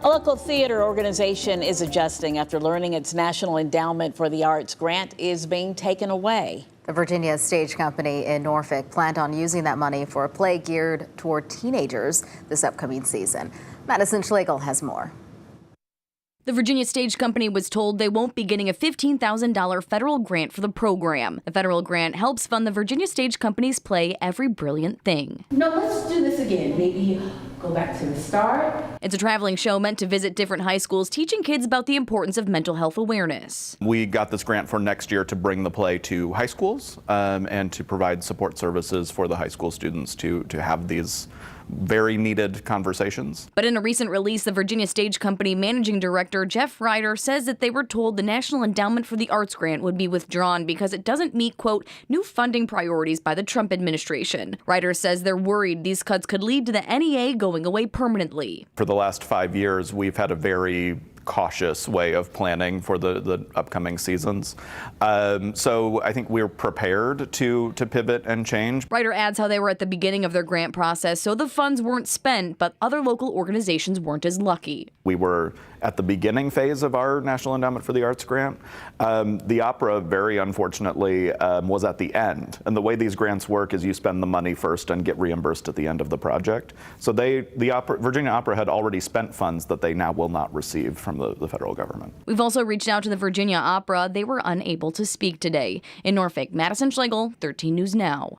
A local theater organization is adjusting after learning its National Endowment for the Arts grant is being taken away. The Virginia Stage Company in Norfolk planned on using that money for a play geared toward teenagers this upcoming season. Madison Schlegel has more. The Virginia Stage Company was told they won't be getting a $15,000 federal grant for the program. The federal grant helps fund the Virginia Stage Company's play Every Brilliant Thing. No, let's do this again. Maybe go back to the start. It's a traveling show meant to visit different high schools, teaching kids about the importance of mental health awareness. We got this grant for next year to bring the play to high schools and to provide support services for the high school students to have these very needed conversations. But in a recent release, the Virginia Stage Company managing director Jeff Ryder says that they were told the National Endowment for the Arts grant would be withdrawn because it doesn't meet, quote, new funding priorities by the Trump administration. Ryder says they're worried these cuts could lead to the NEA going away permanently. For the last 5 years, we've had a very cautious way of planning for the upcoming seasons. So I think we're prepared to pivot and change. Ryder adds how they were at the beginning of their grant process, so the funds weren't spent, but other local organizations weren't as lucky. We were at the beginning phase of our National Endowment for the Arts grant. The opera, very unfortunately, was at the end. And the way these grants work is you spend the money first and get reimbursed at the end of the project. So Virginia Opera had already spent funds that they now will not receive from the federal government. We've also reached out to the Virginia Opera. They were unable to speak today. In Norfolk, Madison Schlegel, 13 News Now.